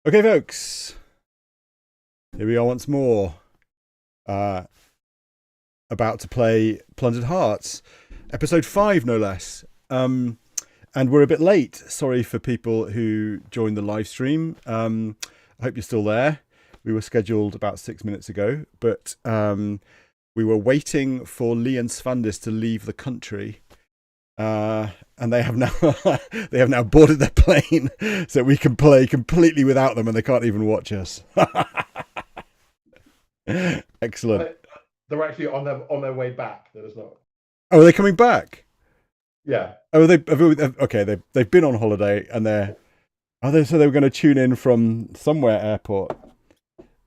Okay, folks. Here we are once more. About to play Plundered Hearts. Episode 5, no less. And we're a bit late. Sorry for people who joined the live stream. I hope you're still there. We were scheduled about 6 minutes ago, but we were waiting for Lee and Svandis to leave the country. And they have now boarded their plane, so we can play completely without them, and they can't even watch us. Excellent. They're actually on their way back. That is not. Oh, are they coming back? Yeah. Oh, they've been on holiday, and so they were going to tune in from somewhere airport.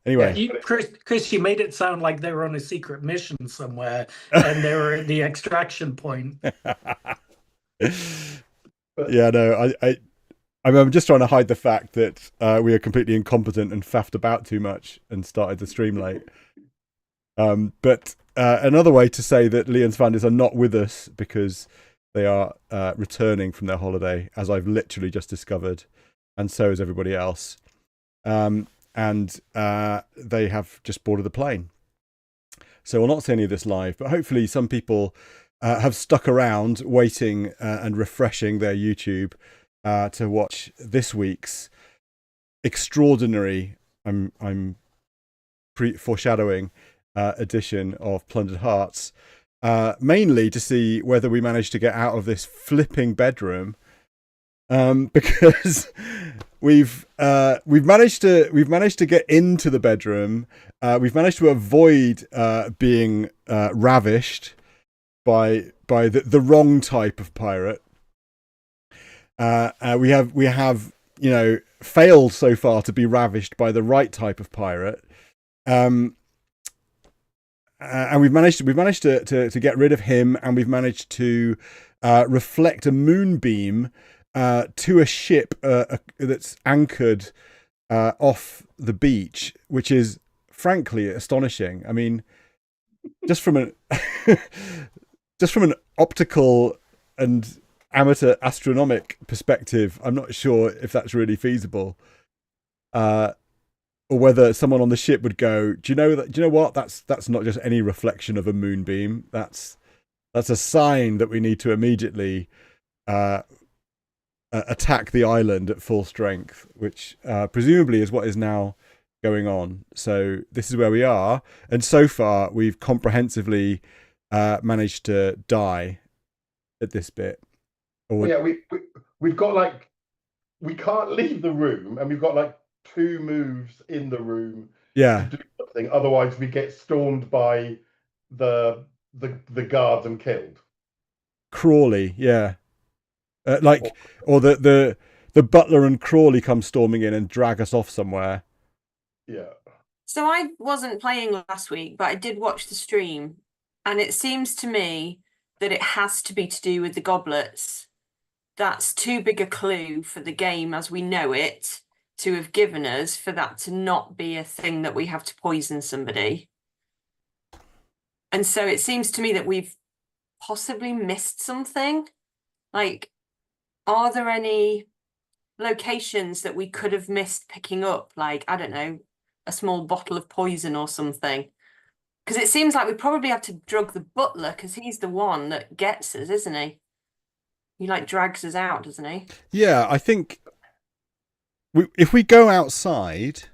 Anyway, Chris, you made it sound like they were on a secret mission somewhere, and they were at the extraction point. Yeah, no, I'm just trying to hide the fact that we are completely incompetent and faffed about too much and started the stream late. But another way to say that Lee and Svandis are not with us because they are returning from their holiday, as I've literally just discovered, and so is everybody else. And they have just boarded the plane. So we'll not see any of this live, but hopefully some people have stuck around waiting and refreshing their YouTube to watch this week's extraordinary, I'm foreshadowing, edition of Plundered Hearts, mainly to see whether we manage to get out of this flipping bedroom, because we've managed to get into the bedroom. We've managed to avoid being ravished by the wrong type of pirate. We have failed so far to be ravished by the right type of pirate. And we've managed to get rid of him, and we've managed to reflect a moonbeam to a ship that's anchored off the beach, which is frankly astonishing. I mean, just from an optical and amateur astronomic perspective, I'm not sure if that's really feasible. Or whether someone on the ship would go, do you know what? That's not just any reflection of a moonbeam. That's a sign that we need to immediately attack the island at full strength, which presumably is what is now going on. So this is where we are, and so far we've comprehensively managed to die at this bit. Yeah, we've got we can't leave the room, and we've got 2 moves in the room. Yeah. To do something. Otherwise, we get stormed by the guards and killed. Crawley, yeah. Or the butler and Crawley come storming in and drag us off somewhere. Yeah. So I wasn't playing last week, but I did watch the stream, and it seems to me that it has to be to do with the goblets. That's too big a clue for the game as we know it to have given us for that to not be a thing that we have to poison somebody. And so it seems to me that we've possibly missed something. Are there any locations that we could have missed picking up? I don't know, a small bottle of poison or something. Because it seems like we probably have to drug the butler, because he's the one that gets us, isn't he? He drags us out, doesn't he? Yeah, I think if we go outside,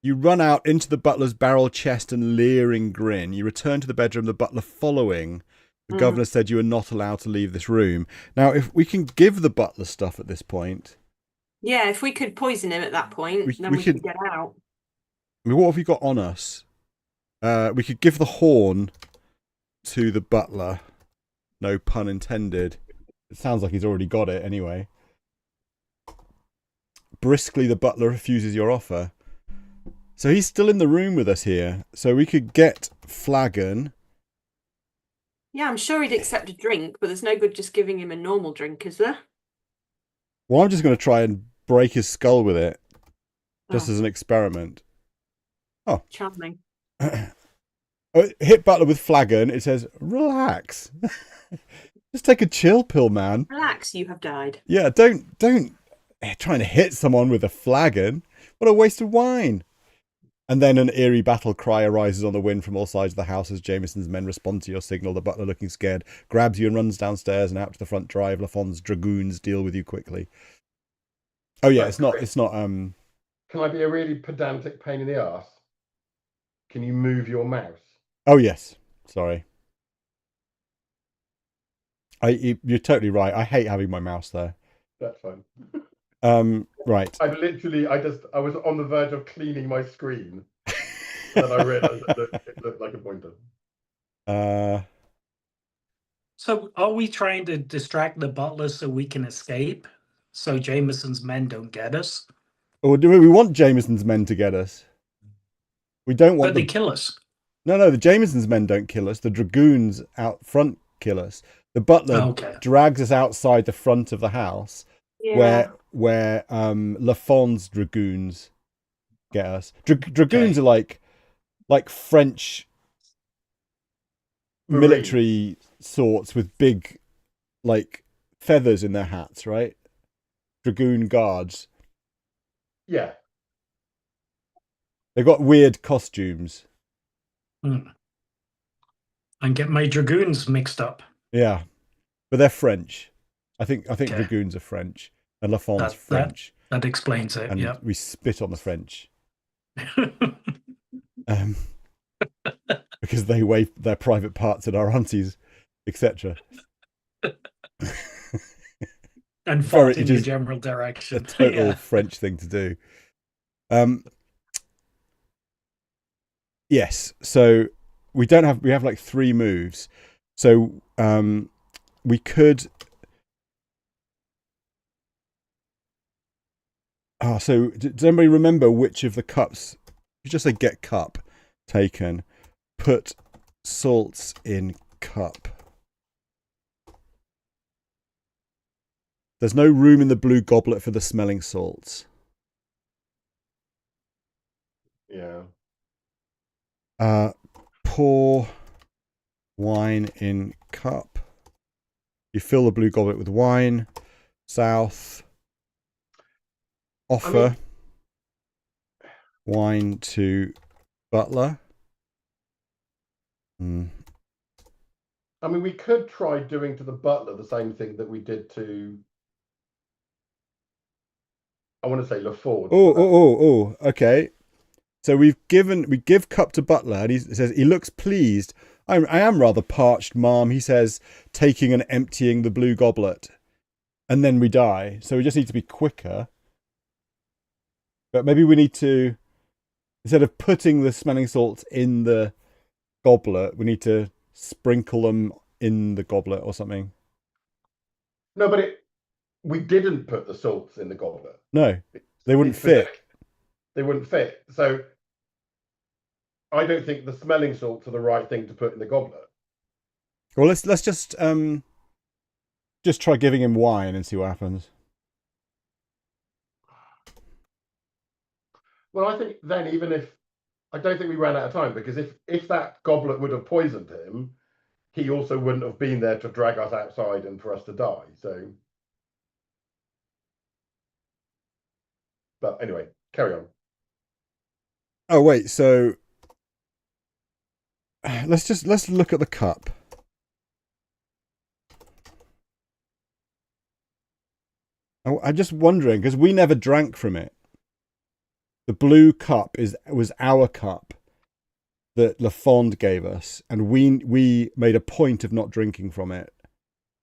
you run out into the butler's barrel chest and leering grin. You return to the bedroom, the butler following. The governor said you are not allowed to leave this room. Now, if we can give the butler stuff at this point. Yeah, if we could poison him at that point, then we could get out. I mean, what have we got on us? We could give the horn to the butler. No pun intended. It sounds like he's already got it anyway. Briskly, the butler refuses your offer. So he's still in the room with us here. So we could get Flagon. Yeah, I'm sure he'd accept a drink, but there's no good just giving him a normal drink, is there? Well, I'm just going to try and break his skull with it, just as an experiment. Oh. Charming. Hit butler with Flagon. It says, relax. Just take a chill pill, man. Relax, you have died. Yeah, don't trying to hit someone with a flagon. What a waste of wine. And then an eerie battle cry arises on the wind from all sides of the house as Jameson's men respond to your signal. The butler, looking scared, grabs you and runs downstairs and out to the front drive. Lafond's dragoons deal with you quickly. Oh yeah, it's not. Can I be a really pedantic pain in the ass? Can you move your mouse? Oh yes, sorry. You're totally right. I hate having my mouse there. That's fine. Right. I was on the verge of cleaning my screen, and then I realised it looked like a pointer. So are we trying to distract the butler so we can escape? So Jameson's men don't get us? Or do we want Jameson's men to get us? We don't want But they kill us. No, the Jameson's men don't kill us. The dragoons out front kill us. The butler drags us outside the front of the house where Lafond's dragoons get us. Dragoons are like French military sorts with big like feathers in their hats, right? Dragoon guards. Yeah. They've got weird costumes. And get my dragoons mixed up. Yeah. But they're French. I think dragoons are French. And Lafond's French. That explains it, and yeah. We spit on the French. Because they wave their private parts at our aunties, etc. And fart in your general direction. A total French thing to do. Yes, so we have like 3 moves. So we could so does anybody remember which of the cups? You just say get cup taken. Put salts in cup. There's no room in the blue goblet for the smelling salts. Yeah. Pour wine in cup. You fill the blue goblet with wine. South. Offer wine to butler. I mean, we could try doing to the butler the same thing that we did to, I want to say Laford. Oh, okay. So we give cup to butler, and he says he looks pleased. I am rather parched, ma'am, he says, taking and emptying the blue goblet. And then we die. So we just need to be quicker. But maybe we need to, instead of putting the smelling salts in the goblet, we need to sprinkle them in the goblet or something. No, but we didn't put the salts in the goblet. No, they wouldn't fit. They wouldn't fit. So I don't think the smelling salts are the right thing to put in the goblet. Well, let's just try giving him wine and see what happens. Well, I think then, even if I don't think we ran out of time, because if that goblet would have poisoned him, he also wouldn't have been there to drag us outside and for us to die. So, but anyway, carry on. Oh wait, so let's look at the cup. I'm just wondering, because we never drank from it. The blue cup was our cup that Lafond gave us, and we made a point of not drinking from it.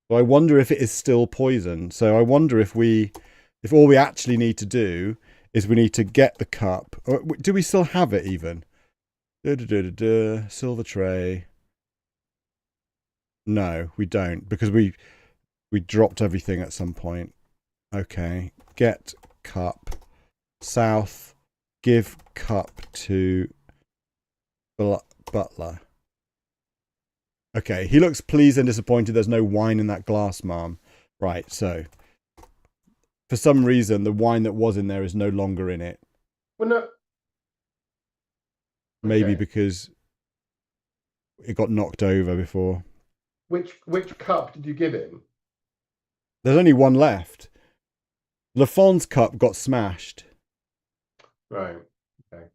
So I wonder if it is still poison. So I wonder if all we actually need to do is we need to get the cup. Or do we still have it even? Silver tray. No, we don't, because we dropped everything at some point. Okay, get cup. South. Give cup to butler. Okay, he looks pleased and disappointed. There's no wine in that glass, ma'am. Right, so for some reason, the wine that was in there is no longer in it. Well, no. Maybe because it got knocked over before. Which cup did you give him? There's only one left. Lafon's cup got smashed. Right. Okay.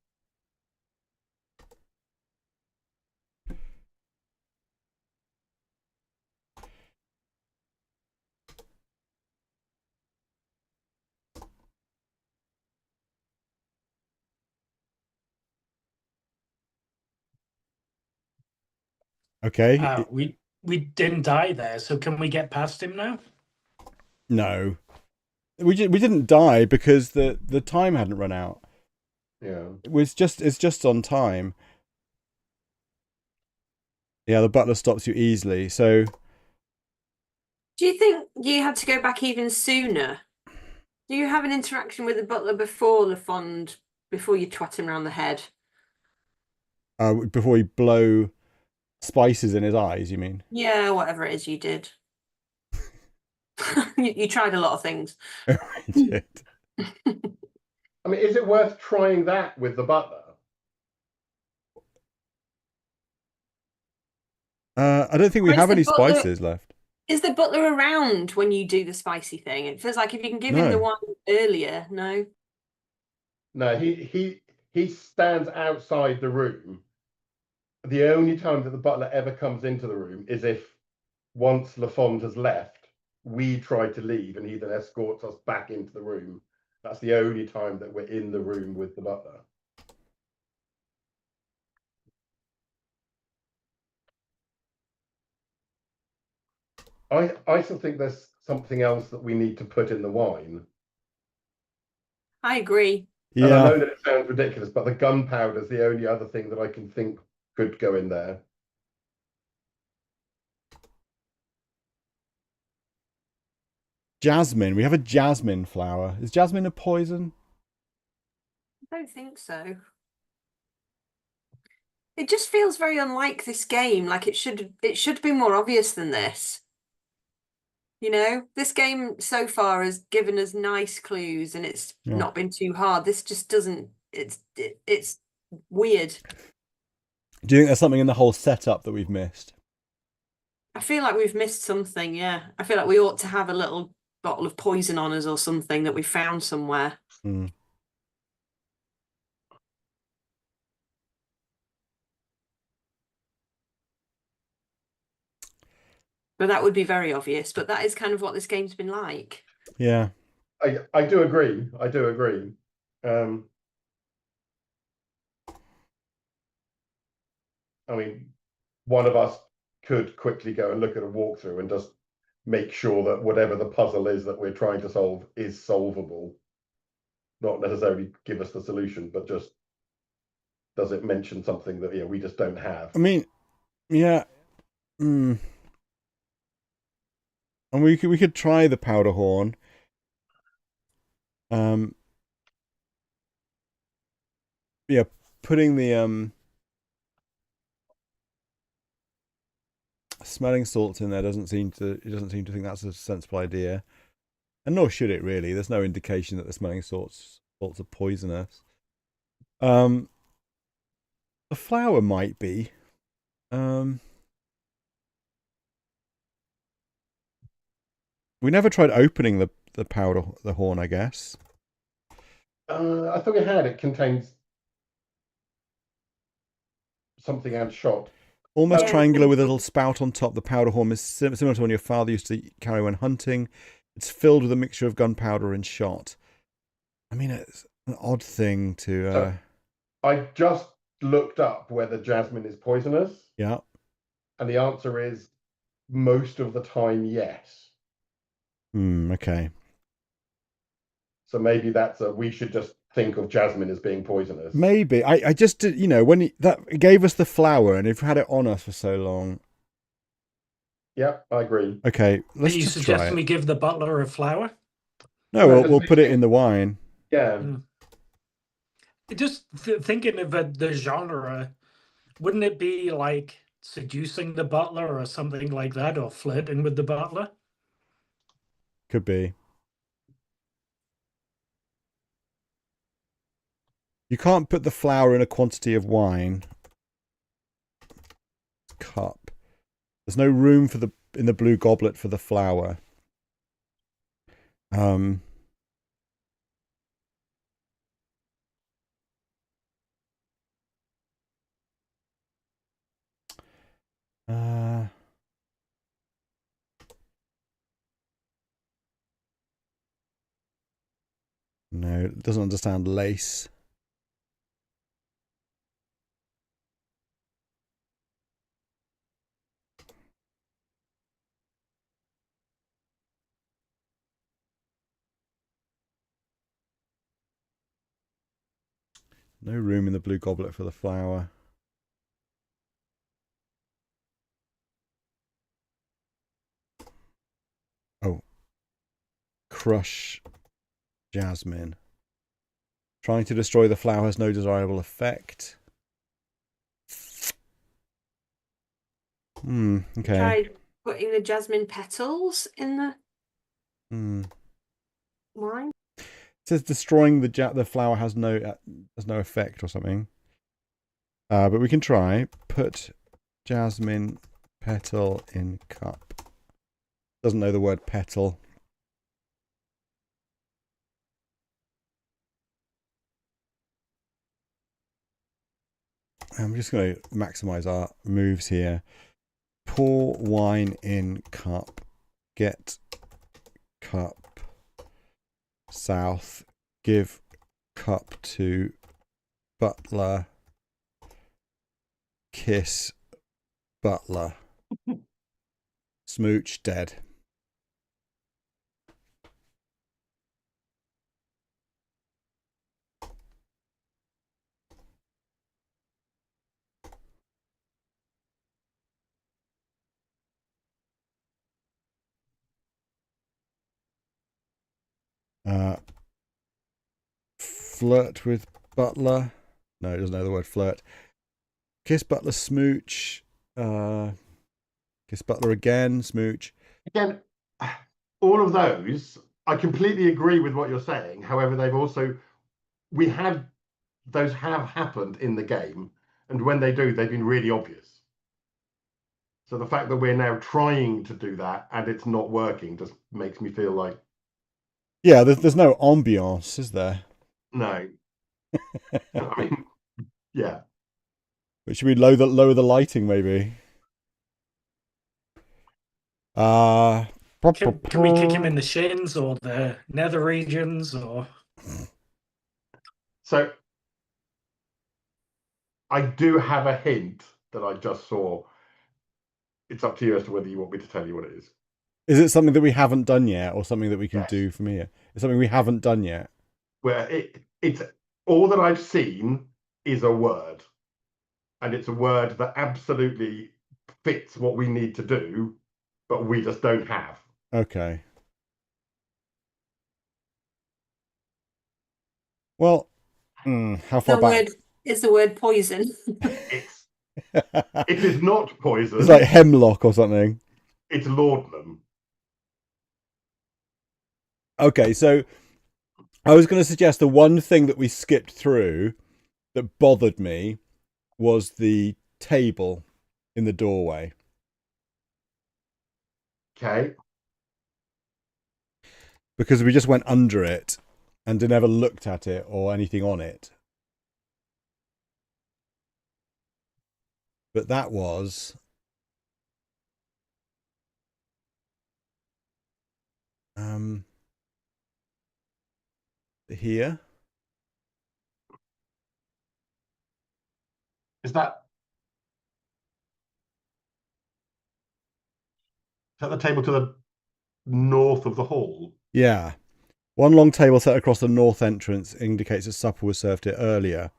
Okay. We didn't die there, so can we get past him now? No. We didn't die because the time hadn't run out. Yeah. It's just on time. Yeah, the butler stops you easily. So Do you think you had to go back even sooner? Do you have an interaction with the butler before Lafond, before you twat him around the head? before you blow spices in his eyes, you mean? Yeah, whatever it is you did. You tried a lot of things. I did. I mean, is it worth trying that with the butler? I don't think we Or is have the any butler- spices left. Is the butler around when you do the spicy thing? It feels like if you can give him No. the one earlier, no? No, he stands outside the room. The only time that the butler ever comes into the room is if once Lafond has left, we try to leave and he then escorts us back into the room. That's the only time that we're in the room with the butler. I still think there's something else that we need to put in the wine. I agree. And I Yeah. know that it sounds ridiculous, but the gunpowder is the only other thing that I can think could go in there. Jasmine. We have a jasmine flower. Is jasmine a poison? I don't think so. It just feels very unlike this game. Like it should be more obvious than this. You know, this game so far has given us nice clues and it's not been too hard. This just doesn't. It's weird. Do you think there's something in the whole setup that we've missed? I feel like we've missed something. Yeah, I feel like we ought to have a little bottle of poison on us or something that we found somewhere. Mm. But that would be very obvious. But that is kind of what this game's been like. Yeah. I do agree. I do agree. I mean, one of us could quickly go and look at a walkthrough and just make sure that whatever the puzzle is that we're trying to solve is solvable. Not necessarily give us the solution, but just does it mention something that we just don't have? I mean, yeah. And we could try the powder horn. Yeah, putting the smelling salts in there doesn't seem to think that's a sensible idea. And nor should it really. There's no indication that the smelling salts are poisonous. The flower might be. We never tried opening the horn, I guess. I thought we had. It contains something and shot. Almost triangular with a little spout on top. The powder horn is similar to one your father used to carry when hunting. It's filled with a mixture of gunpowder and shot. I mean, it's an odd thing to... I just looked up whether jasmine is poisonous. Yeah. And the answer is most of the time, yes. Okay. So maybe we should just think of jasmine as being poisonous. Maybe. I just did, when that gave us the flower and if we had it on us for so long. Yeah, I agree. Okay, let's Are you just try suggesting it. we give the butler a flower? No, we'll put it in the wine. Yeah. Just thinking of the genre, wouldn't it be like seducing the butler or something like that, or flirting with the butler? Could be. You can't put the flour in a quantity of wine. Cup. There's no room in the blue goblet for the flour. Uh, no, it doesn't understand lace. No room in the blue goblet for the flower. Oh. Crush jasmine. Trying to destroy the flower has no desirable effect. Okay. Try putting the jasmine petals in the wine. It says destroying the flower has no effect or something. But we can try. Put jasmine petal in cup. Doesn't know the word petal. I'm just going to maximize our moves here. Pour wine in cup. Get cup. South. Give cup to butler. Kiss butler. Smooch dead. Flirt with butler. No, it doesn't know the word flirt. Kiss butler, smooch. Kiss butler again, smooch. Again, all of those, I completely agree with what you're saying. However, those have happened in the game, and when they do, they've been really obvious. So the fact that we're now trying to do that and it's not working just makes me feel like, yeah, there's no ambiance, is there? No. I mean, yeah. But should we lower the lighting, maybe? Can we kick him in the shins or the nether regions or? So I do have a hint that I just saw. It's up to you as to whether you want me to tell you what it is. Is it something that we haven't done yet, or something that we can Yes. do from here? It's something we haven't done yet. Where it's all that I've seen is a word. And it's a word that absolutely fits what we need to do, but we just don't have. Okay. Well, how far back? Is the word poison? It is not poison. It's like hemlock or something. It's laudanum. Okay, so I was going to suggest the one thing that we skipped through that bothered me was the table in the doorway. Okay. Because we just went under it and never looked at it or anything on it. But that was here. Is that the table to the north of the hall? Yeah. One long table set across the north entrance indicates that supper was served here earlier.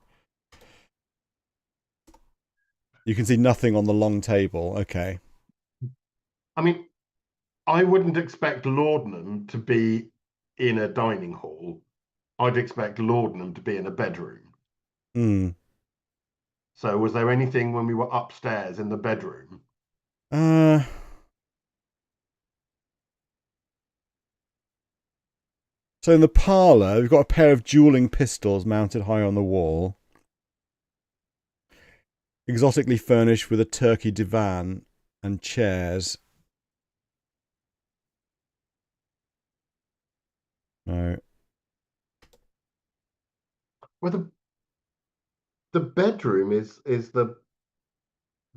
You can see nothing on the long table. Okay. I mean, I wouldn't expect laudanum to be in a dining hall. I'd expect laudanum to be in a bedroom. So was there anything when we were upstairs in the bedroom? So in the parlour, we've got a pair of dueling pistols mounted high on the wall. Exotically furnished with a turkey divan and chairs. No. Well, the bedroom is the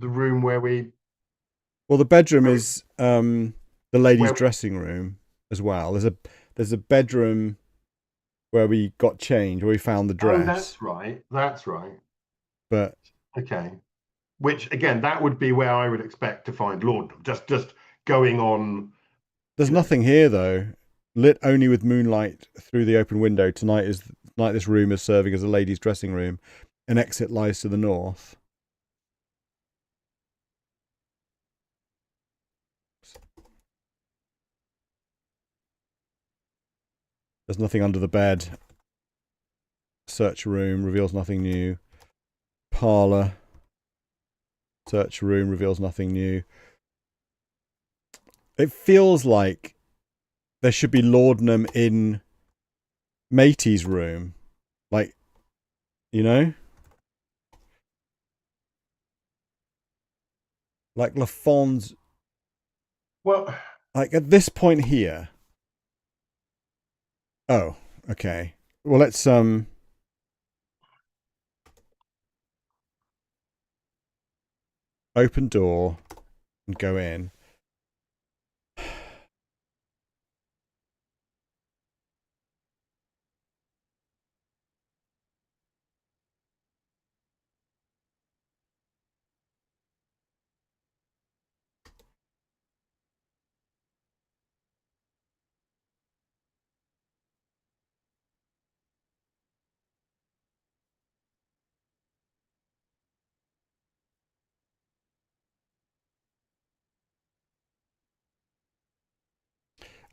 room where we Well, the bedroom is the ladies' Well- dressing room as well. There's a bedroom where we got changed, where we found the dress. Oh, that's right. That's right. But Okay. Which again, that would be where I would expect to find laudanum. Just going on. there's nothing here though. Lit only with moonlight through the open window. Tonight this room is serving as a ladies' dressing room. An exit lies to the north. There's nothing under the bed. Search room reveals nothing new. Parlour. Search room reveals nothing new. It feels like there should be laudanum in Matey's room. Like, you know? Like Lafon's. Well, Like at this point here. Oh, okay. Well, let's open door and go in.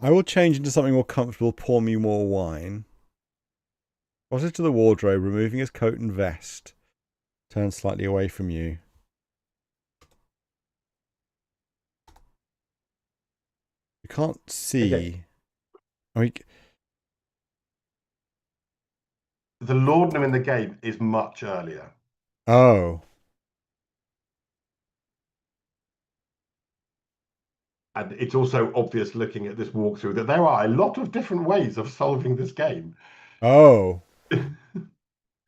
I will change into something more comfortable. Pour me more wine. Crosses to the wardrobe, removing his coat and vest. Turns slightly away from you. You can't see. Okay. I mean, the laudanum in the game is much earlier. oh, And it's also obvious looking at this walkthrough that there are a lot of different ways of solving this game. oh.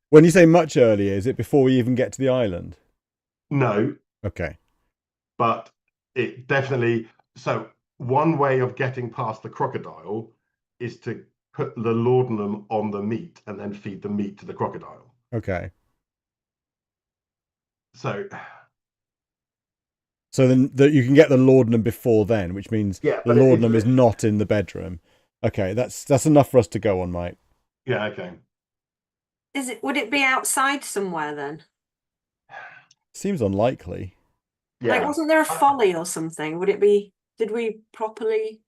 When you say much earlier, is it before we even get to the island? No, Okay. but it definitely. So, one way of getting past the crocodile is to put the laudanum on the meat and then feed the meat to the crocodile. Okay. So then you can get the laudanum before then, which means yeah, the but laudanum is not in the bedroom. Okay, that's enough for us to go on, Mike. yeah, okay. Would it be outside somewhere then? Seems unlikely. Yeah. Like, wasn't there a folly or something? Would it be? Did we properly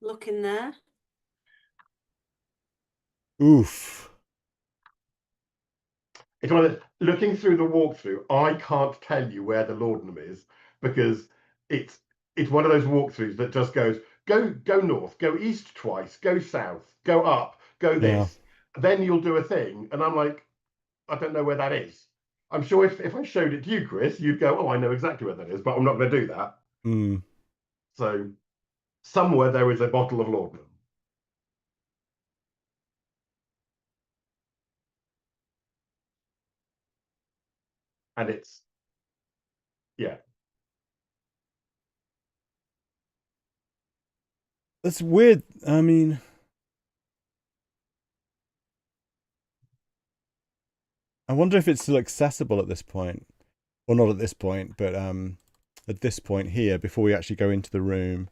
look in there? Oof. It's one of looking through the walkthrough, I can't tell you where the laudanum is because it's one of those walkthroughs that just goes go north, go east twice, go south, go up, go this. Then you'll do a thing, and I'm like, I don't know where that is. I'm sure if I showed it to you, Chris, you'd go, oh, I know exactly where that is, but I'm not going to do that. Mm. So somewhere there is a bottle of laudanum. And it's, yeah. That's weird. I mean, I wonder if it's still accessible at this point. Well, not at this point, but at this point here, before we actually go into the room.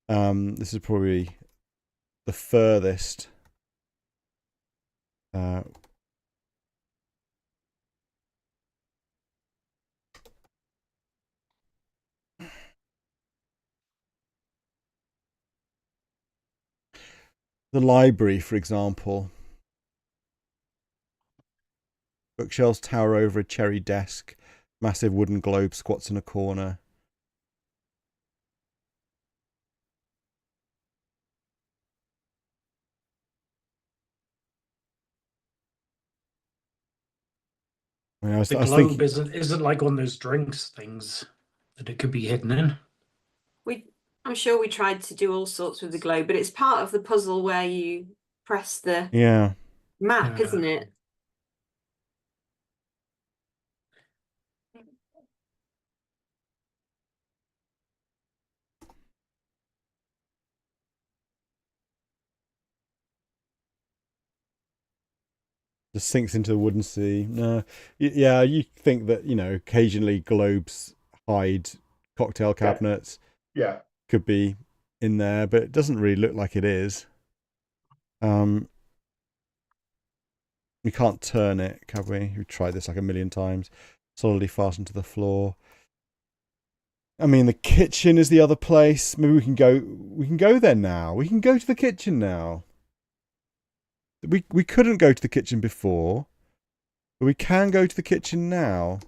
This is probably the furthest. The library, for example. Bookshelves tower over a cherry desk. Massive wooden globe squats in a corner. I mean, I was The thinking, globe isn't like one of those drinks things that it could be hidden in. I'm sure we tried to do all sorts with the globe, but it's part of the puzzle where you press the yeah. map, isn't it? Just sinks into the wooden sea. No, yeah, you think that, occasionally globes hide cocktail cabinets. Yeah. Could be in there, but it doesn't really look like it is. We can't turn it, can we? We've tried this like a million times. Solidly fastened to the floor. I mean, the kitchen is the other place. Maybe we can go there now. We can go to the kitchen now. We couldn't go to the kitchen before, but we can go to the kitchen now.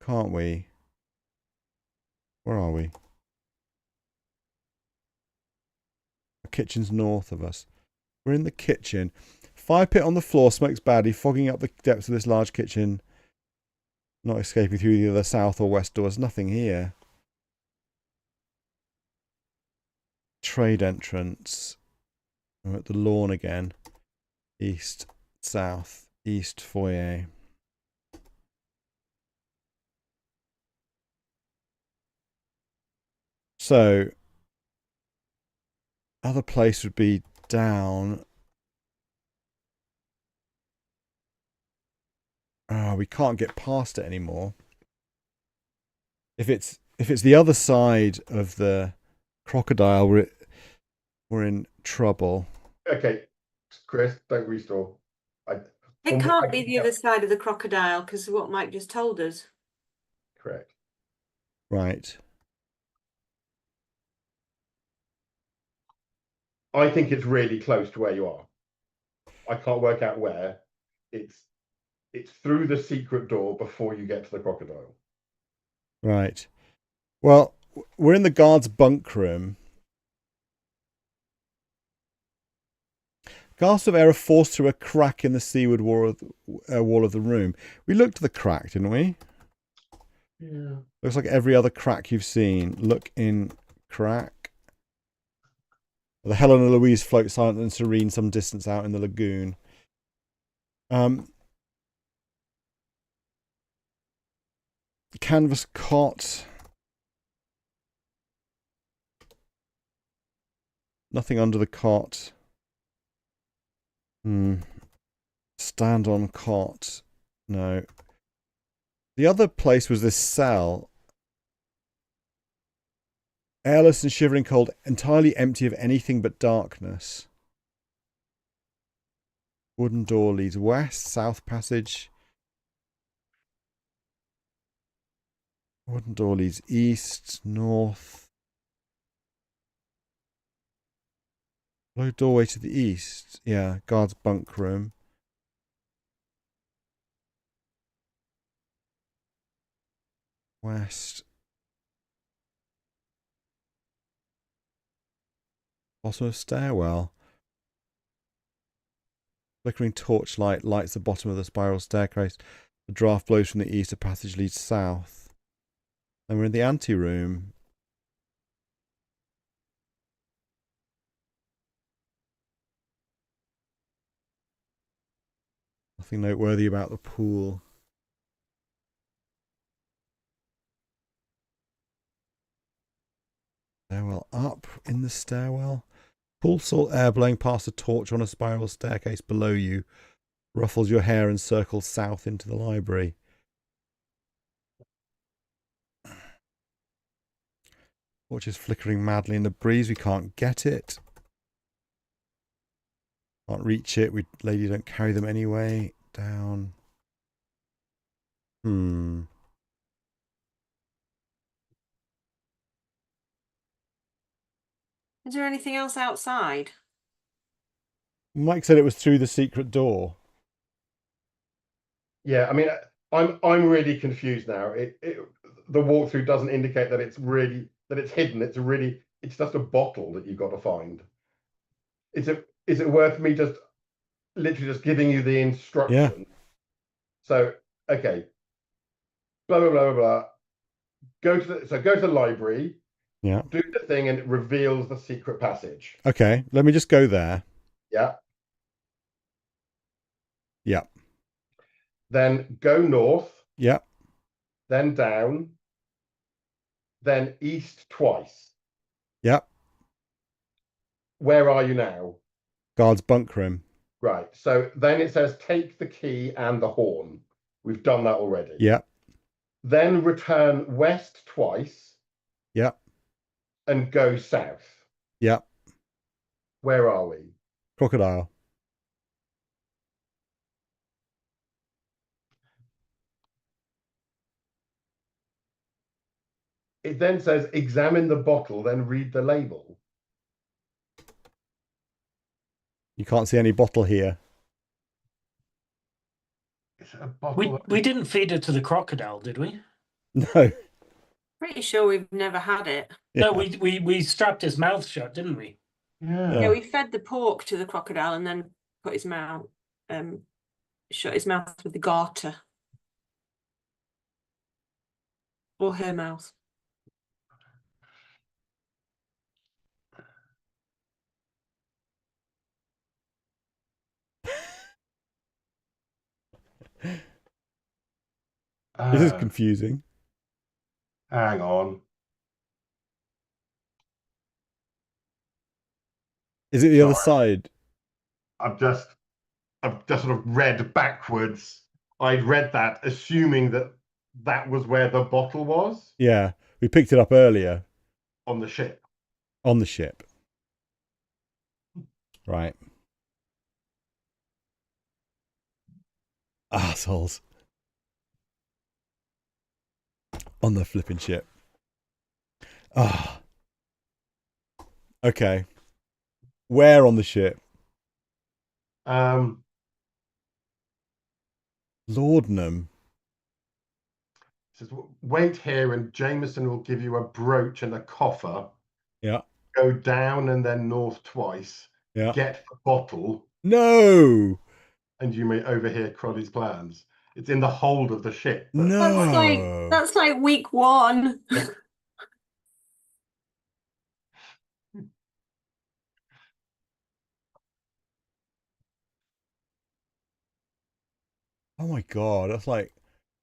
Can't we? Where are we? The kitchen's north of us. We're in the kitchen. Fire pit on the floor, smokes badly, fogging up the depths of this large kitchen. Not escaping through either the south or west doors. Nothing here. Trade entrance. We're at the lawn again. East, south, east foyer. So, other place would be down. Oh, we can't get past it anymore. If it's the other side of the crocodile, we're in trouble. Okay, Chris, don't restore. It can't be the other side of the crocodile because of what Mike just told us. Correct. Right. I think it's really close to where you are. I can't work out where. It's through the secret door before you get to the crocodile. Right. Well, we're in the guard's bunk room. Gasps of air are forced through a crack in the seaward wall of the room. We looked at the crack, didn't we? Yeah. Looks like every other crack you've seen. Look in crack. The Helena Louise floats silent and serene some distance out in the lagoon. Canvas cot. Nothing under the cot. Stand on cot. No. The other place was this cell. Airless and shivering cold, entirely empty of anything but darkness. Wooden door leads west, south passage. Wooden door leads east, north. Low doorway to the east. Yeah, guard's bunk room. West. Bottom of stairwell. Flickering torchlight lights the bottom of the spiral staircase. The draft blows from the east. A passage leads south. And we're in the anteroom. Nothing noteworthy about the pool. Stairwell up in the stairwell. Cool salt air blowing past a torch on a spiral staircase below you ruffles your hair and circles south into the library. Torch is flickering madly in the breeze. We can't get it. Can't reach it. Lady don't carry them anyway. Down. Is there anything else outside? Mike said it was through the secret door. Yeah, I mean, I'm really confused now. The walkthrough doesn't indicate that it's hidden. It's just a bottle that you've got to find. Is it worth me literally just giving you the instruction? Yeah. So okay. Blah blah blah blah blah. Go to the library. Yeah. Do the thing and it reveals the secret passage. Okay, let me just go there. Yeah. Yeah. Then go north. Yeah. Then down. Then east twice. Yeah. Where are you now? Guard's bunk room. Right. So then it says take the key and the horn. We've done that already. Yeah. Then return west twice. Yeah. And go south. Yeah. Where are we? Crocodile. It then says examine the bottle, then read the label. You can't see any bottle here. It's a bottle. We didn't feed it to the crocodile, did we? No. Pretty sure we've never had it. Yeah. No, we strapped his mouth shut, didn't we? Yeah. Yeah, we fed the pork to the crocodile and then put his mouth, shut his mouth with the garter. Or her mouth. This is confusing. Hang on. Is it the other side? I've just sort of read backwards. I'd read that assuming that that was where the bottle was Yeah. We picked it up earlier. on the ship. On the ship. Right. Assholes. On the flipping ship. Ah. Okay. Where on the ship? Laudanum. Says wait here and Jameson will give you a brooch and a coffer. Yeah. Go down and then north twice. Yeah. Get the bottle. No. And you may overhear Crowley's plans. It's in the hold of the ship. No. That's like week one. Oh my god.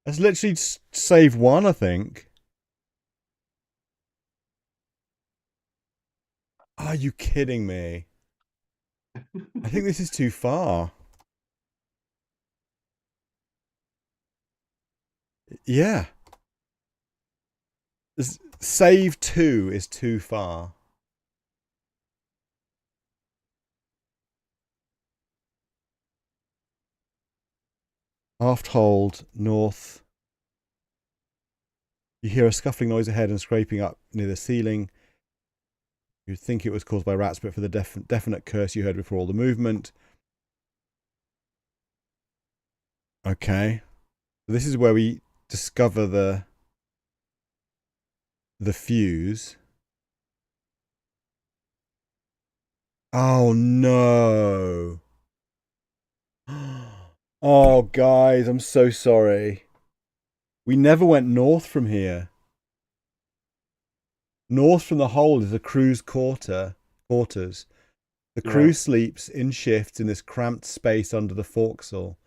That's literally save one, I think. Are you kidding me? I think this is too far. Yeah. Save 2 is too far. Aft hold, north. You hear a scuffling noise ahead and scraping up near the ceiling. You'd think it was caused by rats, but for the definite curse you heard before all the movement. Okay. This is where we discover the fuse. Oh no. Oh guys, I'm so sorry. We never went north from here. North from the hold is the crew's quarters. The crew sleeps in shifts in this cramped space under the forecastle.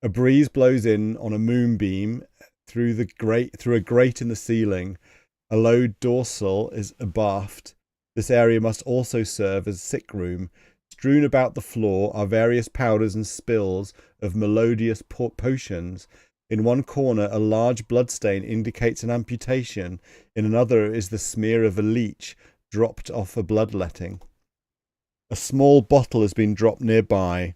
A breeze blows in on a moonbeam through a grate in the ceiling. A low dorsal is abaft. This area must also serve as sick room. Strewn about the floor are various powders and spills of melodious potions. In one corner, a large bloodstain indicates an amputation. In another is the smear of a leech dropped off a bloodletting. A small bottle has been dropped nearby.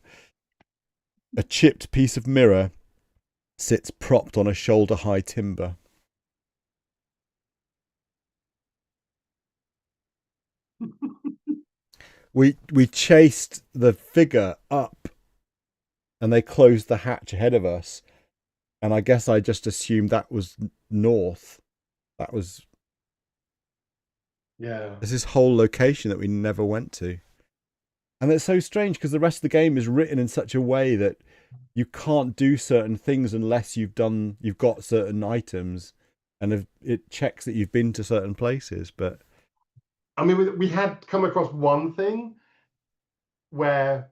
A chipped piece of mirror sits propped on a shoulder-high timber. We chased the figure up and they closed the hatch ahead of us. And I guess I just assumed that was north. That was... Yeah. There's this whole location that we never went to. And it's so strange because the rest of the game is written in such a way that you can't do certain things unless you've got certain items and it checks that you've been to certain places. But I mean, we had come across one thing where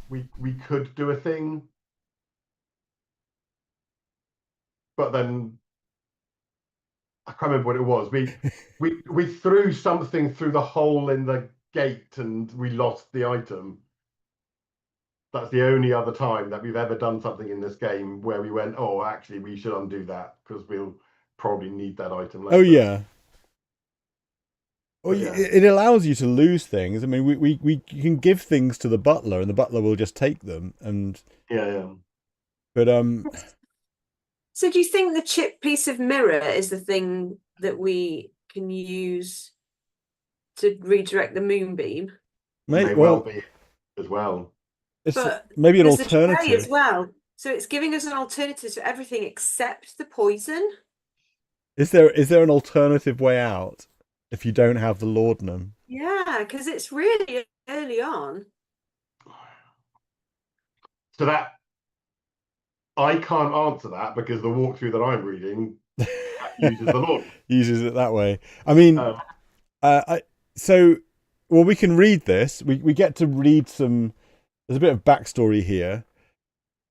we could do a thing, but then I can't remember what it was. We threw something through the hole in the gate and we lost the item. That's the only other time that we've ever done something in this game where we went, oh, actually, we should undo that because we'll probably need that item later. Oh yeah. Well, Yeah. it allows you to lose things. I mean, we can give things to the butler, and the butler will just take them. And Yeah. but So do you think the chip piece of mirror is the thing that we can use to redirect the moonbeam? May well be as well. It's But maybe an there's the tray alternative as well. So it's giving us an alternative to everything except the poison. Is there an alternative way out if you don't have the laudanum? Yeah, because it's really early on. So that I can't answer that because the walkthrough that I'm reading uses the laudanum. Uses it that way. I mean, we can read this. We get to read some. There's a bit of backstory here.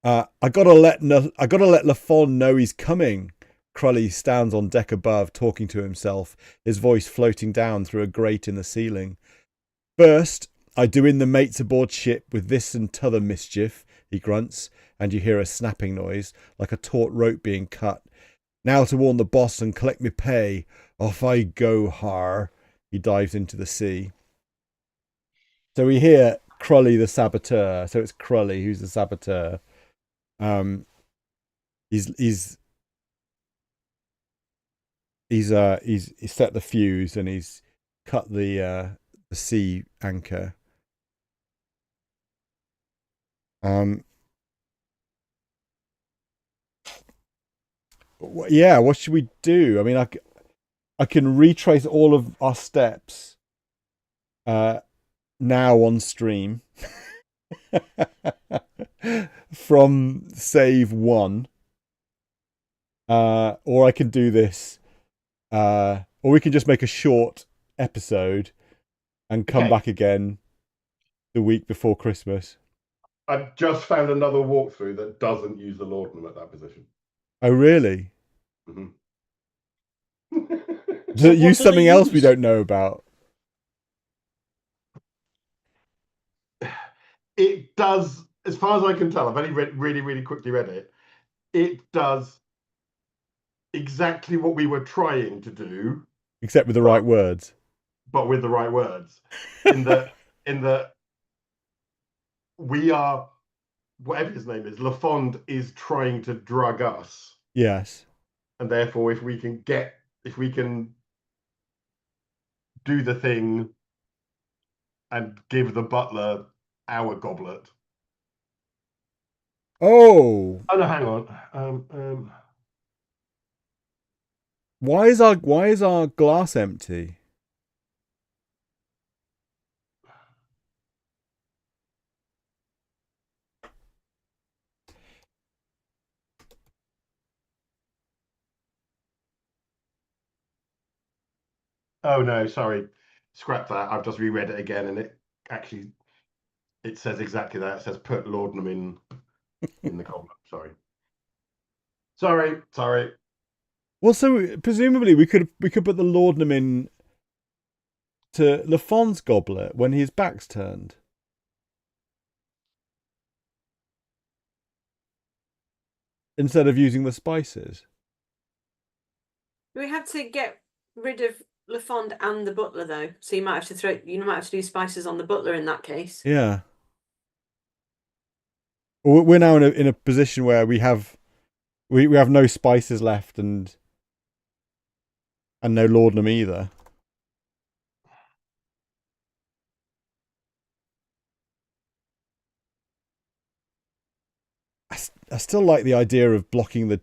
I gotta let LaFon know he's coming. Crully stands on deck above, talking to himself, his voice floating down through a grate in the ceiling. First, I do in the mates aboard ship with this and t'other mischief, he grunts, and you hear a snapping noise, like a taut rope being cut. Now to warn the boss and collect me pay. Off I go, har. He dives into the sea. So we hear Crully the saboteur. So it's Crully who's the saboteur. He's set the fuse and he's cut the sea anchor. Yeah, what should we do? I mean, I can retrace all of our steps now on stream from save 1. Or I can do this, or we can just make a short episode and come back again the week before Christmas. I've just found another walkthrough that doesn't use the laudanum at that position. Oh, really? Mm-hmm. Does it use something else we don't know about? It does, as far as I can tell. I've only really quickly read it. It does exactly what we were trying to do, except with the right words. But with the right words. In that we are, whatever his name is, LaFond is trying to drug us. Yes. And therefore, if we can do the thing and give the butler our goblet. Oh no, hang on. Why is our glass empty? Oh no, sorry. Scrap that. I've just reread it again and it says exactly that. It says put laudanum in the goblet. Sorry. Well, so presumably we could put the laudanum in to LaFond's goblet when his back's turned. Instead of using the spices. We have to get rid of LaFond and the butler though. So you might have to do spices on the butler in that case. Yeah. We're now in a position where we have no spices left and no laudanum either. I still like the idea of blocking the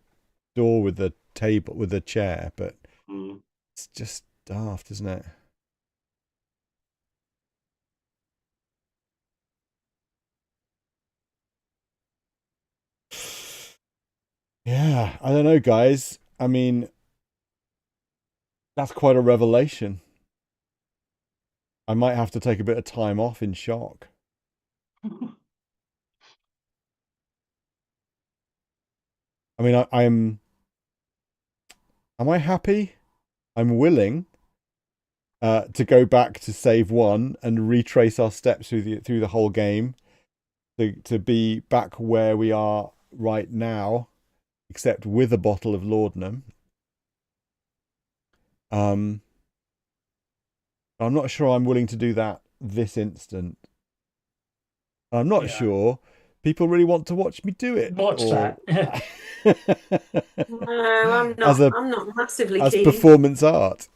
door with the chair, but it's just daft, isn't it? Yeah, I don't know, guys. I mean, that's quite a revelation. I might have to take a bit of time off in shock. I mean, am I happy? I'm willing to go back to save 1 and retrace our steps through the whole game to be back where we are right now, except with a bottle of laudanum. I'm not sure I'm willing to do that this instant. I'm not sure people really want to watch me do it. Watch that. No, I'm not. I'm not massively as keen. performance art.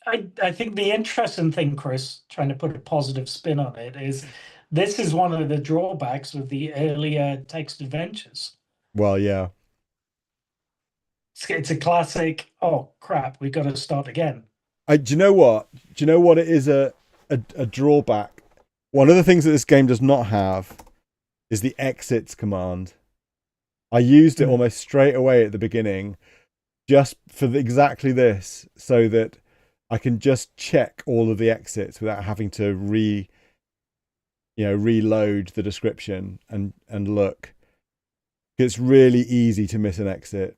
I think the interesting thing, Chris, trying to put a positive spin on it, is this is one of the drawbacks of the earlier text adventures. Well, yeah. It's a classic, oh crap, we've got to start again. Do you know what? Do you know what it is a drawback? One of the things that this game does not have is the exits command. I used it almost straight away at the beginning just for exactly this, so that I can just check all of the exits without having to reload the description and look. It's really easy to miss an exit.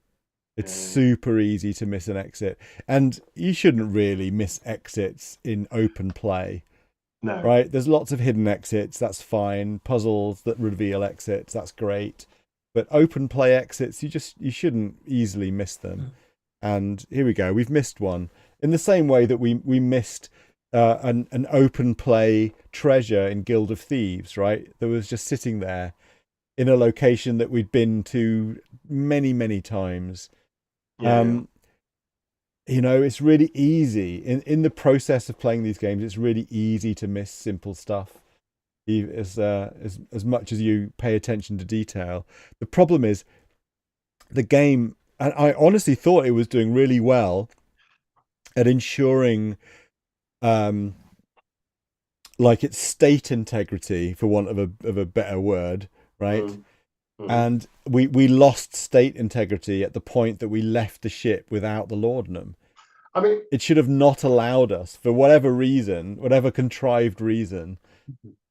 It's super easy to miss an exit. And you shouldn't really miss exits in open play. No. Right? There's lots of hidden exits, that's fine. Puzzles that reveal exits, that's great. But open play exits, you shouldn't easily miss them. And here we go, we've missed one. In the same way that we missed an open play treasure in Guild of Thieves, right? That was just sitting there in a location that we'd been to many, many times. It's really easy in the process of playing these games. It's really easy to miss simple stuff, as much as you pay attention to detail. The problem is the game, and I honestly thought it was doing really well at ensuring, like its state integrity, for want of a better word, right? And we lost state integrity at the point that we left the ship without the laudanum. I mean, it should have not allowed us, for whatever reason, whatever contrived reason,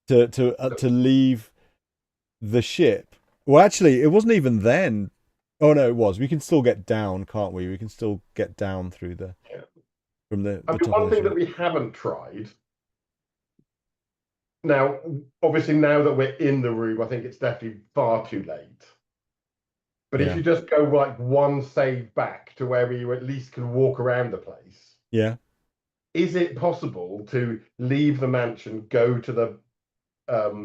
to leave the ship. Well, actually, it wasn't even then. Oh no, it was. We can still get down, can't we? We can still get down through from the. I mean, one thing that we haven't tried. Now, obviously, now that we're in the room, I think it's definitely far too late. But if you just go like one save back to where you at least can walk around the place. Yeah. Is it possible to leave the mansion, go to the beach,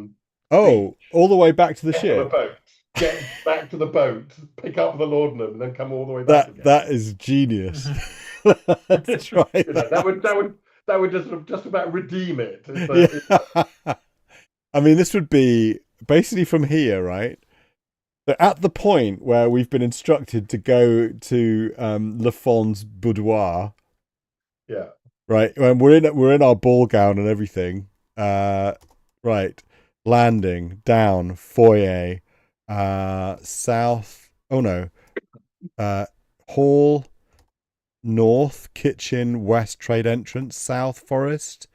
all the way back to the ship? Get back to the boat, pick up the laudanum, and then come all the way back again. That is genius. Let's try that would just about redeem it. I mean, this would be basically from here, right? So at the point where we've been instructed to go to Le Fon's boudoir. Yeah. Right. When we're in our ball gown and everything. Right. Landing, down, foyer, south. Oh no. Hall, north, kitchen, west, trade entrance, south, forest,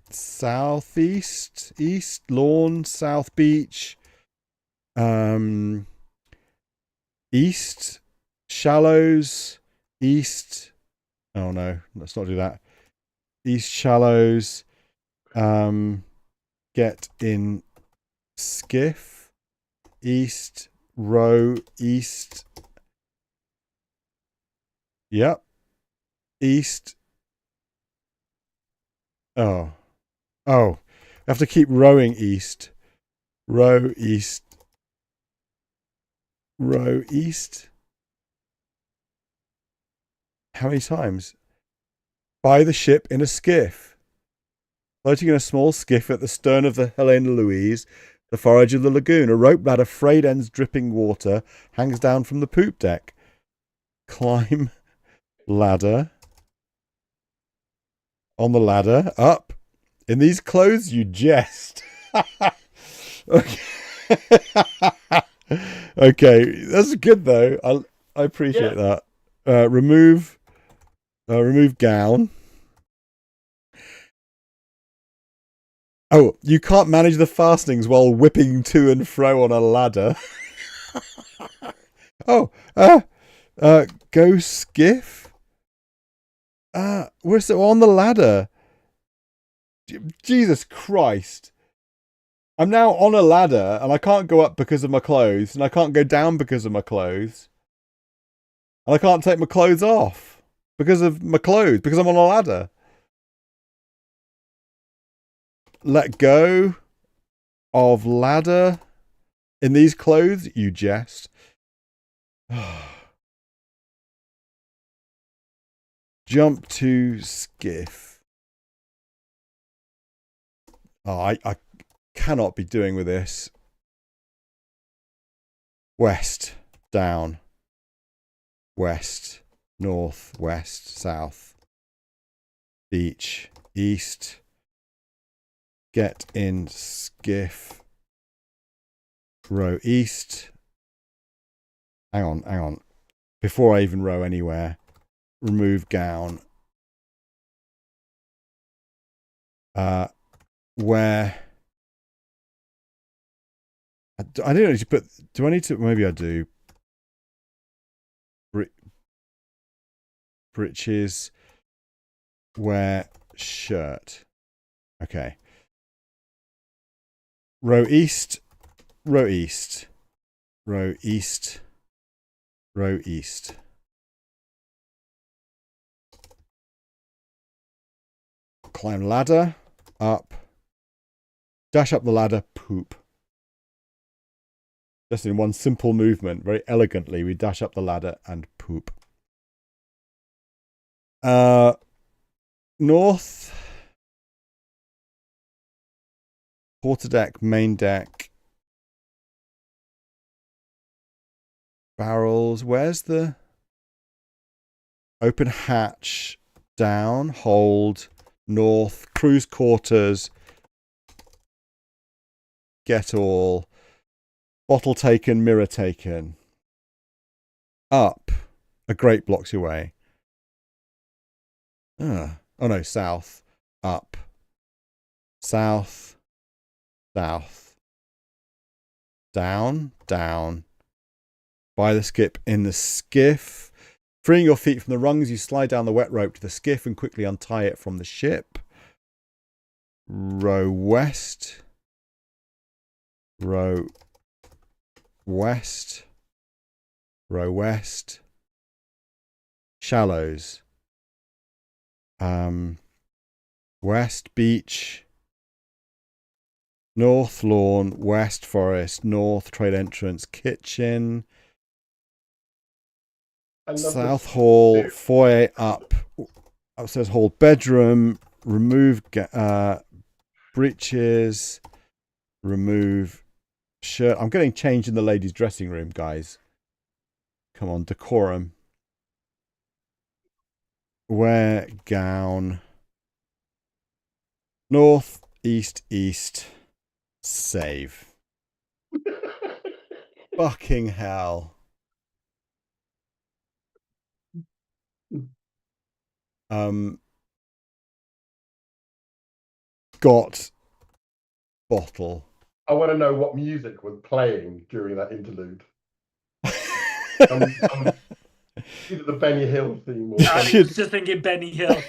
southeast, east, lawn, south beach, east, shallows, east. Oh no, let's not do that. East shallows, get in skiff, east, row, east. Yep. East. Oh. I have to keep rowing east. Row east. Row east. How many times? By the ship in a skiff. Floating in a small skiff at the stern of the Helena Louise, the forage of the lagoon. A rope ladder, frayed ends dripping water, hangs down from the poop deck. Climb ladder. On the ladder, up. In these clothes, you jest. Okay. Okay, that's good though. I appreciate that. Remove gown. Oh, you can't manage the fastenings while whipping to and fro on a ladder. Go skiff. We're so on the ladder. Jesus Christ. I'm now on a ladder, and I can't go up because of my clothes, and I can't go down because of my clothes, and I can't take my clothes off because of my clothes, because I'm on a ladder. Let go of ladder in these clothes, you jest. Jump to skiff. Oh, I cannot be doing with this. West, down. West, north, west, south. Beach, east. Get in skiff. Row east. Hang on. Before I even row anywhere, remove gown. Where I don't need to put. Do I need to? Maybe I do. Breeches. Wear shirt. Okay. Row east. Row east. Row east. Row east. Climb ladder. Up. Dash up the ladder. Poop. Just in one simple movement, very elegantly, we dash up the ladder and poop. North. Quarterdeck, main deck. Barrels. Where's the open hatch? Down. Hold. North. Cruise quarters. Get all. Bottle taken. Mirror taken. Up. A grate blocks your way. Oh no, south. Up. South. South. Down. Down. By the skip in the skiff. Freeing your feet from the rungs, you slide down the wet rope to the skiff and quickly untie it from the ship. Row west. Row west. Row west. Shallows. West beach. North lawn. West forest. North trade entrance. Kitchen. South hall. Foyer up. Upstairs hall. Bedroom. Remove breeches. Remove shirt. I'm getting changed in the ladies' dressing room, guys. Come on, decorum. Wear gown. North, east, east. Save. Fucking hell. Got bottle. I want to know what music was playing during that interlude. Either the Benny Hill theme or I was just thinking Benny Hill.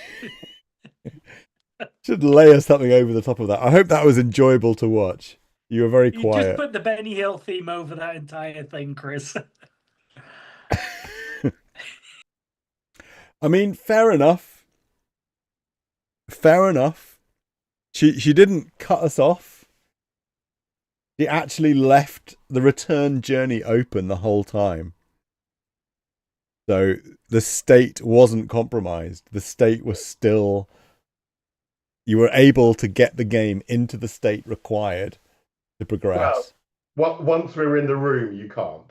Should layer something over the top of that. I hope that was enjoyable to watch. You were very quiet. Just put the Benny Hill theme over that entire thing, Chris. I mean, fair enough. Fair enough. She didn't cut us off. She actually left the return journey open the whole time. So the state wasn't compromised. The state was still... You were able to get the game into the state required to progress. Well, once we're in the room, you can't.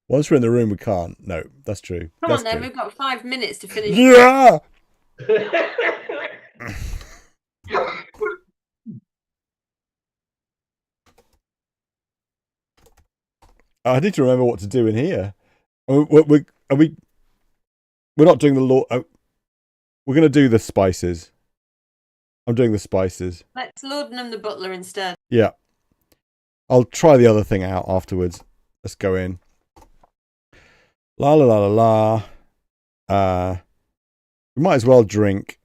Once we're in the room, we can't. No, that's true. Come that's on then, true. we've got 5 minutes to finish. Yeah! I need to remember what to do in here. We're not doing the law. We're going to do the spices. I'm doing the spices. Let's laudanum the butler instead. Yeah. I'll try the other thing out afterwards. Let's go in. La la la la la. We might as well drink.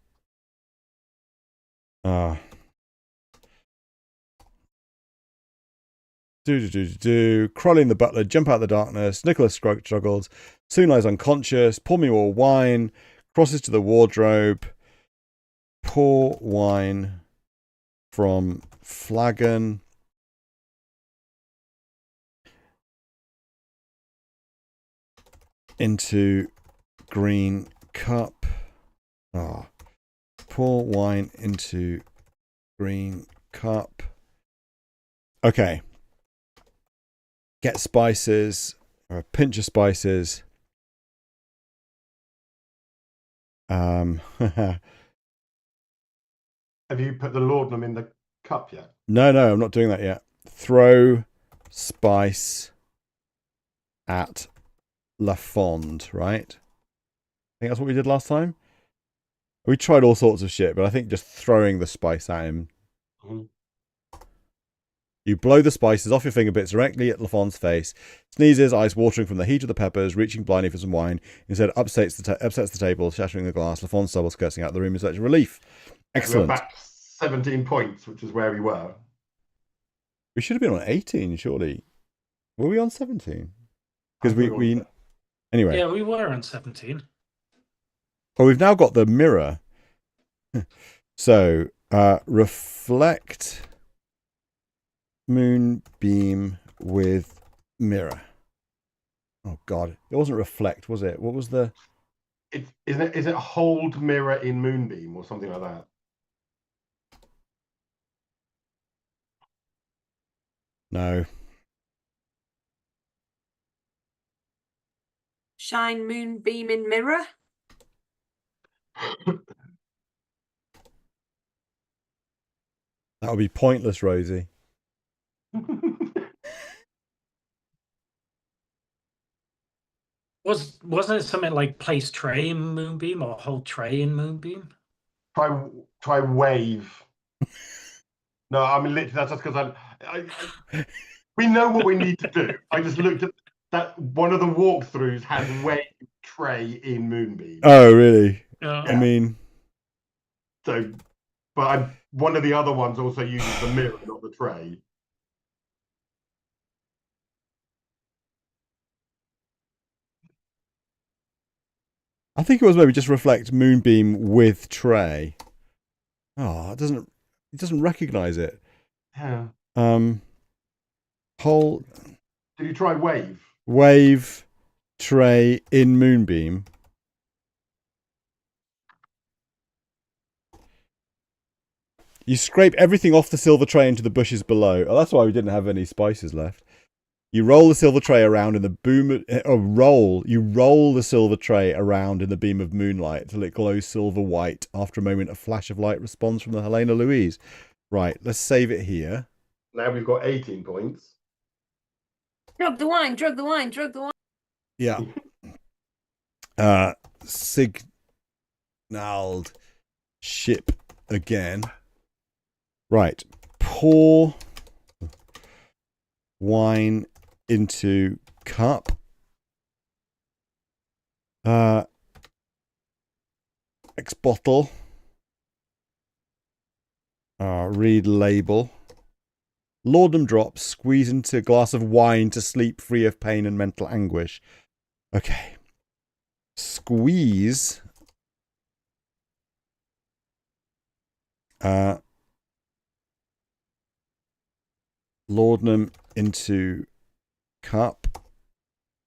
Crolling the butler, jump out of the darkness. Nicholas struggles. Soon lies unconscious. Pour me more wine. Crosses to the wardrobe. Pour wine from flagon. Into green cup. Pour wine into green cup. Okay. Get spices, or a pinch of spices. Have you put the laudanum in the cup yet? No, I'm not doing that yet. Throw spice at Lafond, right? I think that's what we did last time. We tried all sorts of shit, but I think just throwing the spice at him. You blow the spices off your fingertips directly at Lafond's face. Sneezes, eyes watering from the heat of the peppers, reaching blindly for some wine. Instead, upsets the table, shattering the glass. Lafond stumbles, cursing out the room in such relief. Excellent. We're back 17 points, which is where we were. We should have been on 18, surely. Were we on 17? Because we anyway. Yeah, we were on 17. Well, we've now got the mirror. So, reflect moonbeam with mirror. Oh God, it wasn't reflect, was it? What was the? Is it hold mirror in moonbeam or something like that? No. Shine moonbeam in mirror. That would be pointless, Rosie. Wasn't it something like place tray in moonbeam or hold tray in moonbeam? Try wave. No, I mean literally that's just because we know what we need to do. I just looked at that one of the walkthroughs has wave tray in moonbeam. Oh really? Yeah. I mean, so, but one of the other ones also uses the mirror, not the tray. I think it was maybe just reflect moonbeam with tray. Oh, it doesn't recognize it. Yeah. Whole. Did you try wave? Wave tray in moonbeam. You scrape everything off the silver tray into the bushes below. Oh, that's why we didn't have any spices left. You roll the silver tray around in the You roll the silver tray around in the beam of moonlight till it glows silver white. After a moment, a flash of light responds from the Helena Louise. Right, let's save it here. Now we've got 18 points. Drug the wine, drug the wine, drug the wine. Yeah. Signaled ship again. Right. Pour wine into cup. X bottle. Read label. Laudanum drops. Squeeze into a glass of wine to sleep free of pain and mental anguish. Okay. Squeeze. Laudanum into cup.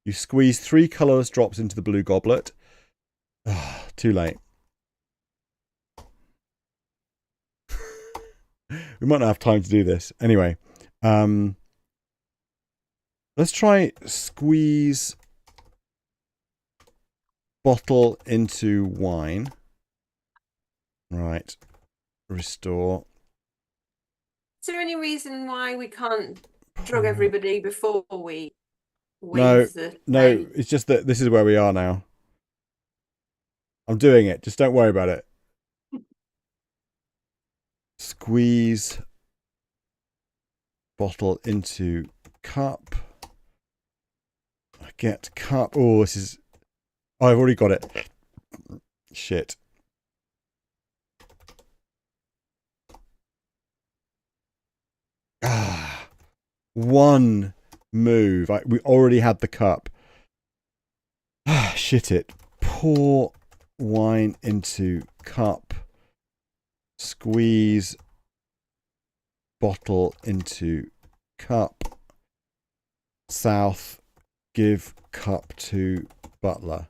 You squeeze 3 colourless drops into the blue goblet. Too late. We might not have time to do this. Anyway, let's try squeeze bottle into wine. Right. Restore. Is there any reason why we can't drug everybody before we No, wave the no, tray? it's just that this is where we are now. I'm doing it. Just don't worry about it. Squeeze bottle into cup. Get cup. Oh, this is... Oh, I've already got it. Shit. one move. We already had the cup. Ah, shit it. Pour wine into cup. Squeeze bottle into cup. South. Give cup to butler.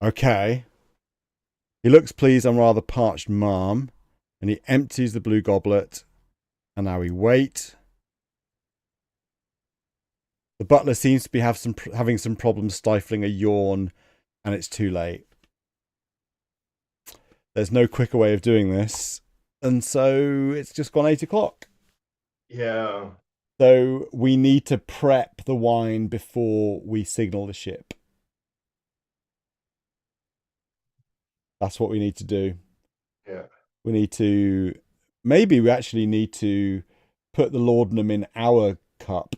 Okay. He looks pleased. I'm rather parched, ma'am. And he empties the blue goblet. And now we wait. The butler seems to be having some problems stifling a yawn, and it's too late. There's no quicker way of doing this, and so it's just gone 8 o'clock. Yeah. So we need to prep the wine before we signal the ship. That's what we need to do. Yeah. We need to... Maybe we actually need to put the laudanum in our cup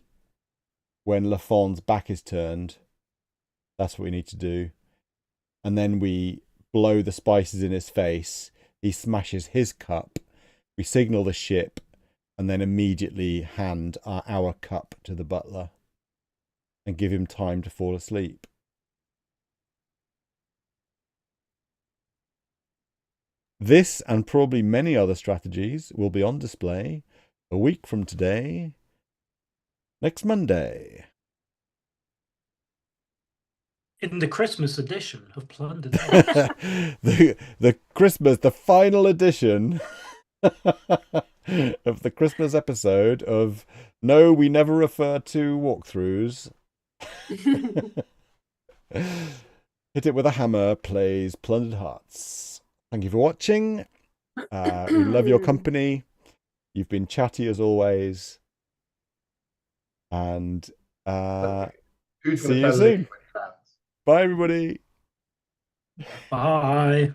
when Lafon's back is turned. That's what we need to do. And then we blow the spices in his face. He smashes his cup. We signal the ship. And then immediately hand our cup to the butler. And give him time to fall asleep. This and probably many other strategies will be on display a week from today, next Monday. In the Christmas edition of Plundered. the Christmas, the final edition of the Christmas episode of No, We Never Refer to Walkthroughs. Hit It With a Hammer plays Plundered Hearts. Thank you for watching. We love your company. You've been chatty as always. And Who's see gonna you sell soon. Bye, everybody. Bye.